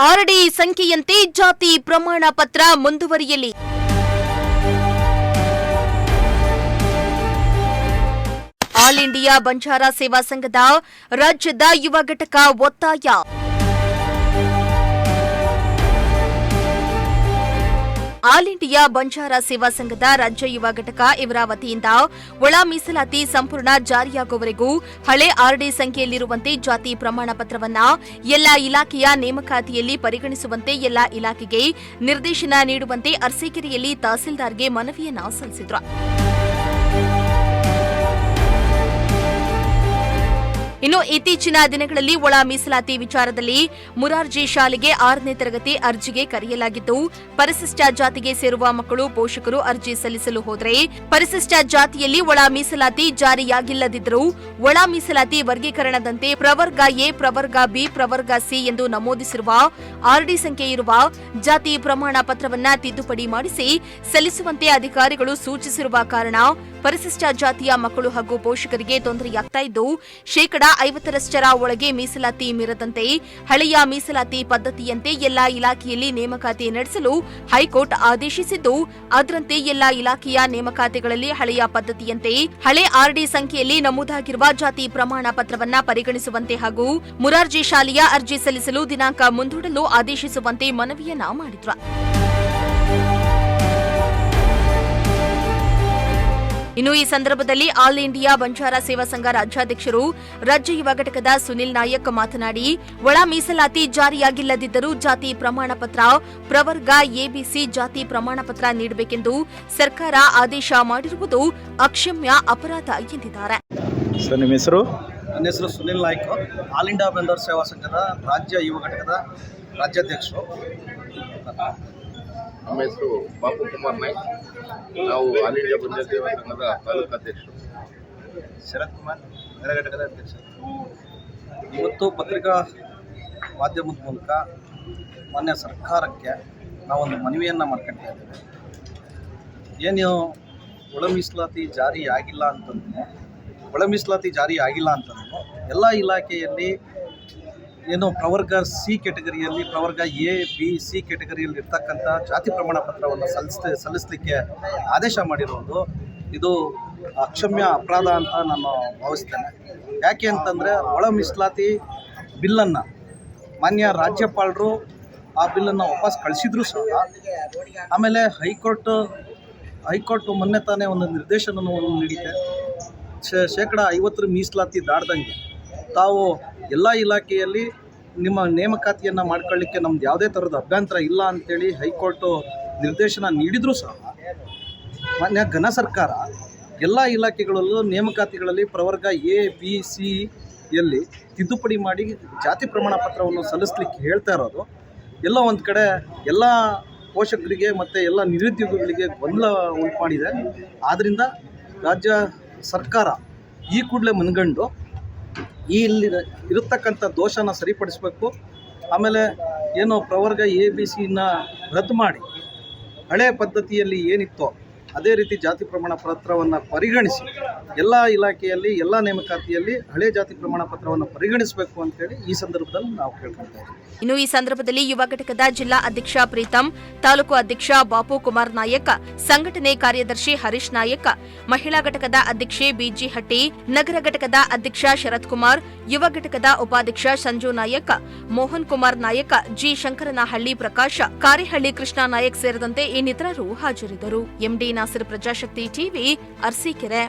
RD ಸಂಖ್ಯೆಯಂತೆ ಜಾತಿ ಪ್ರಮಾಣ ಪತ್ರ ಮುಂದುವರಿಯಲಿ. ಆಲ್ ಇಂಡಿಯಾ ಬಂಜಾರ ಸೇವಾ ಸಂಘದ ರಾಜ್ಯದ ಯುವ ಘಟಕ ಒತ್ತಾಯ. ಆಲ್ ಇಂಡಿಯಾ ಬಂಜಾರ ಸೇವಾ ಸಂಘದ ರಾಜ್ಯ ಯುವ ಘಟಕ ಇವರ ವತಿಯಿಂದ ಒಳ ಮೀಸಲಾತಿ ಸಂಪೂರ್ಣ ಜಾರಿಯಾಗುವವರೆಗೂ ಹಳೆ ಆರ್ಡಿ ಸಂಖ್ಯೆಯಲ್ಲಿರುವಂತೆ ಜಾತಿ ಪ್ರಮಾಣ ಪತ್ರವನ್ನ ಎಲ್ಲಾ ಇಲಾಖೆಯ ನೇಮಕಾತಿಯಲ್ಲಿ ಪರಿಗಣಿಸುವಂತೆ ಎಲ್ಲಾ ಇಲಾಖೆಗೆ ನಿರ್ದೇಶನ ನೀಡುವಂತೆ ಅರಸೀಕೆರೆಯಲ್ಲಿ ತಹಸೀಲ್ದಾರ್ಗೆ ಮನವಿಯನ್ನ ಸಲ್ಲಿಸಿದರು. ಇನ್ನು ಇತ್ತೀಚಿನ ದಿನಗಳಲ್ಲಿ ಒಳ ಮೀಸಲಾತಿ ವಿಚಾರದಲ್ಲಿ ಮುರಾರ್ಜಿ ಶಾಲೆಗೆ 6ನೇ ತರಗತಿ ಅರ್ಜಿಗೆ ಕರೆಯಲಾಗಿದ್ದು, ಪರಿಶಿಷ್ಟ ಜಾತಿಗೆ ಸೇರುವ ಮಕ್ಕಳು ಪೋಷಕರು ಅರ್ಜಿ ಸಲ್ಲಿಸಲು ಹೋದರೆ ಪರಿಶಿಷ್ಟ ಜಾತಿಯಲ್ಲಿ ಒಳ ಮೀಸಲಾತಿ ಜಾರಿಯಾಗಿಲ್ಲದಿದ್ದರೂ ಒಳ ಮೀಸಲಾತಿ ವರ್ಗೀಕರಣದಂತೆ ಪ್ರವರ್ಗ ಎ, ಪ್ರವರ್ಗ ಬಿ, ಪ್ರವರ್ಗ ಸಿ ಎಂದು ನಮೂದಿಸಿರುವ ಆರ್ಡಿ ಸಂಖ್ಯೆ ಇರುವ ಜಾತಿ ಪ್ರಮಾಣ ಪತ್ರವನ್ನ ತಿದ್ದುಪಡಿ ಮಾಡಿಸಿ ಸಲ್ಲಿಸುವಂತೆ ಅಧಿಕಾರಿಗಳು ಸೂಚಿಸಿರುವ ಕಾರಣ ಪರಿಶಿಷ್ಟ ಜಾತಿಯ ಮಕ್ಕಳು ಹಾಗೂ ಪೋಷಕರಿಗೆ ತೊಂದರೆಯಾಗ್ತಾ ಇದ್ದು, 50% ಒಳಗೆ ಮೀಸಲಾತಿ ಮೀರದಂತೆ ಹಳೆಯ ಮೀಸಲಾತಿ ಪದ್ಧತಿಯಂತೆ ಎಲ್ಲಾ ಇಲಾಖೆಯಲ್ಲಿ ನೇಮಕಾತಿ ನಡೆಸಲು ಹೈಕೋರ್ಟ್ ಆದೇಶಿಸಿದ್ದು, ಅದರಂತೆ ಎಲ್ಲಾ ಇಲಾಖೆಯ ನೇಮಕಾತಿಗಳಲ್ಲಿ ಹಳೆಯ ಪದ್ಧತಿಯಂತೆ ಹಳೆ ಆರ್ಡಿ ಸಂಖ್ಯೆಯಲ್ಲಿ ನಮೂದಾಗಿರುವ ಜಾತಿ ಪ್ರಮಾಣ ಪತ್ರವನ್ನ ಪರಿಗಣಿಸುವಂತೆ ಹಾಗೂ ಮುರಾರ್ಜಿ ಶಾಲೆಯ ಅರ್ಜಿ ಸಲ್ಲಿಸಲು ದಿನಾಂಕ ಮುಂದೂಡಲು ಆದೇಶಿಸುವಂತೆ ಮನವಿಯನ್ನ ಮಾಡಿದ್ರು. ಇನ್ನು ಈ ಸಂದರ್ಭದಲ್ಲಿ ಆಲ್ ಇಂಡಿಯಾ ಬಂಜಾರ ಸೇವಾ ಸಂಘ ರಾಜ್ಯಾಧ್ಯಕ್ಷರು ರಾಜ್ಯ ಯುವ ಘಟಕದ ಸುನಿಲ್ ನಾಯಕ್ ಮಾತನಾಡಿ, ಒಳ ಮೀಸಲಾತಿ ಜಾರಿಯಾಗಿಲ್ಲದಿದ್ದರೂ ಜಾತಿ ಪ್ರಮಾಣ ಪತ್ರ ಪ್ರವರ್ಗ ಎಬಿಸಿ ಜಾತಿ ಪ್ರಮಾಣ ಪತ್ರ ನೀಡಬೇಕೆಂದು ಸರ್ಕಾರ ಆದೇಶ ಮಾಡಿರುವುದು ಅಕ್ಷಮ್ಯ ಅಪರಾಧ ಎಂದಿದ್ದಾರೆ. ನಿಮ್ಮ ಹೆಸರು? ನನ್ನ ಹೆಸರು ಸುನಿಲ್ ನಾಯ್ಕ್, ಆಲ್ ಇಂಡಿಯಾ ಬಂಜಾರ ಸೇವಾ ಸಂಘದ ರಾಜ್ಯ ಯುವ ಘಟಕದ ರಾಜ್ಯಾಧ್ಯಕ್ಷರು. ನಮ್ಮ ಹೆಸರು ಬಾಪು ಕುಮಾರ್ ನಾಯ್ಕ್, ನಾವು ಆಲ್ ಇಂಡಿಯಾ ಬಂಜಾರ ಸೇವಾ ಸಂಘದ ತಾಲೂಕು ಅಧ್ಯಕ್ಷರು. ಶರತ್ ಕುಮಾರ್, ನೆರೆ ಘಟಕದ ಅಧ್ಯಕ್ಷರು. ಇವತ್ತು ಪತ್ರಿಕಾ ಮಾಧ್ಯಮದ ಮೂಲಕ ಮಾನ್ಯ ಸರ್ಕಾರಕ್ಕೆ ನಾವೊಂದು ಮನವಿಯನ್ನು ಮಾಡ್ಕೊಳ್ತಾ ಇದ್ದೇವೆ. ಏನು ಒಳ ಮೀಸಲಾತಿ ಜಾರಿ ಆಗಿಲ್ಲ ಅಂತಂದ್ರೆ ಎಲ್ಲ ಇಲಾಖೆಯಲ್ಲಿ ಏನು ಪ್ರವರ್ಗ ಸಿ ಕೆಟಗರಿಯಲ್ಲಿ, ಪ್ರವರ್ಗ ಎ ಬಿ ಸಿ ಕೆಟಗರಿಯಲ್ಲಿ ಇರ್ತಕ್ಕಂಥ ಜಾತಿ ಪ್ರಮಾಣ ಪತ್ರವನ್ನು ಸಲ್ಲಿಸಲಿಕ್ಕೆ ಆದೇಶ ಮಾಡಿರೋದು ಇದು ಅಕ್ಷಮ್ಯ ಅಪರಾಧ ಅಂತ ನಾನು ಭಾವಿಸ್ತೇನೆ. ಯಾಕೆ ಅಂತಂದರೆ ಒಳ ಮೀಸಲಾತಿ ಬಿಲ್ಲನ್ನು ಮಾನ್ಯ ರಾಜ್ಯಪಾಲರು ಆ ಬಿಲ್ಲನ್ನು ವಾಪಸ್ ಕಳಿಸಿದ್ರು ಸಹ, ಆಮೇಲೆ ಹೈಕೋರ್ಟ್ ಮೊನ್ನೆ ತಾನೇ ಒಂದು ನಿರ್ದೇಶನವನ್ನು ನೀಡಿದೆ. 50% ಮೀಸಲಾತಿ ದಾಟ್ದಂಗೆ ತಾವು ಎಲ್ಲ ಇಲಾಖೆಯಲ್ಲಿ ನಿಮ್ಮ ನೇಮಕಾತಿಯನ್ನು ಮಾಡ್ಕೊಳ್ಳಿಕ್ಕೆ ನಮ್ದು ಯಾವುದೇ ಥರದ ಅಭ್ಯಂತರ ಇಲ್ಲ ಅಂತೇಳಿ ಹೈಕೋರ್ಟು ನಿರ್ದೇಶನ ನೀಡಿದರೂ ಸಹ ಮಾನ್ಯ ಘನ ಸರ್ಕಾರ ಎಲ್ಲ ಇಲಾಖೆಗಳಲ್ಲೂ ನೇಮಕಾತಿಗಳಲ್ಲಿ ಪ್ರವರ್ಗ ಎ ಬಿ ಸಿ ಯಲ್ಲಿ ತಿದ್ದುಪಡಿ ಮಾಡಿ ಜಾತಿ ಪ್ರಮಾಣ ಪತ್ರವನ್ನು ಸಲ್ಲಿಸಲಿಕ್ಕೆ ಹೇಳ್ತಾ ಇರೋದು ಎಲ್ಲ ಒಂದು ಕಡೆ ಎಲ್ಲ ಪೋಷಕರಿಗೆ ಮತ್ತು ಎಲ್ಲ ನಿರುದ್ಯೋಗಿಗಳಿಗೆ ಗೊಂದಲ ಉಂಟು ಮಾಡಿದೆ. ಆದ್ದರಿಂದ ರಾಜ್ಯ ಸರ್ಕಾರ ಈ ಕೂಡಲೇ ಮನಗಂಡು ಇಲ್ಲಿ ಇರತಕ್ಕಂಥ ದೋಷನ ಸರಿಪಡಿಸಬೇಕು. ಆಮೇಲೆ ಏನು ಪ್ರವರ್ಗ ಎ ಬಿ ಸಿನ ರದ್ದು ಮಾಡಿ ಹಳೆಯ ಪದ್ಧತಿಯಲ್ಲಿ ಏನಿತ್ತೋ ಅದೇ ರೀತಿ ಜಾತಿ ಪ್ರಮಾಣ ಪತ್ರವನ್ನು ಪರಿಗಣಿಸಿ ಎಲ್ಲ ಇಲಾಖೆಯಲ್ಲಿ ಎಲ್ಲ ನೇಮಕಾತಿಯಲ್ಲಿ ಹಳೆ ಜಾತಿ ಪ್ರಮಾಣ ಪತ್ರವನ್ನು ಪರಿಗಣಿಸಬೇಕು ಅಂತೇಳಿ ಈ ಸಂದರ್ಭದಲ್ಲಿ ನಾವು ಕೇಳ್ಕೊಳ್ತಾ ಇದ್ದೀವಿ. ಇನ್ನು ಈ ಸಂದರ್ಭದಲ್ಲಿ ಯುವ ಘಟಕದ ಜಿಲ್ಲಾ ಅಧ್ಯಕ್ಷ ಪ್ರೀತಂ, ತಾಲೂಕು ಅಧ್ಯಕ್ಷ ಬಾಪು ಕುಮಾರ್ ನಾಯಕ್, ಸಂಘಟನೆ ಕಾರ್ಯದರ್ಶಿ ಹರೀಶ್ ನಾಯಕ್, ಮಹಿಳಾ ಘಟಕದ ಅಧ್ಯಕ್ಷೆ ಬಿಜಿ ಹಟ್ಟಿ, ನಗರ ಘಟಕದ ಅಧ್ಯಕ್ಷ ಶರತ್ ಕುಮಾರ್, ಯುವ ಘಟಕದ ಉಪಾಧ್ಯಕ್ಷ ಸಂಜು ನಾಯಕ್, ಮೋಹನ್ ಕುಮಾರ್ ನಾಯಕ್, ಜಿ ಶಂಕರನಹಳ್ಳಿ ಪ್ರಕಾಶ್, ಕಾರಿಹಳ್ಳಿ ಕೃಷ್ಣ ನಾಯಕ್ ಸೇರಿದಂತೆ ಇನ್ನಿತರರು ಹಾಜರಿದ್ದರು. MD Nasir, Prajashakti TV, Arsikere.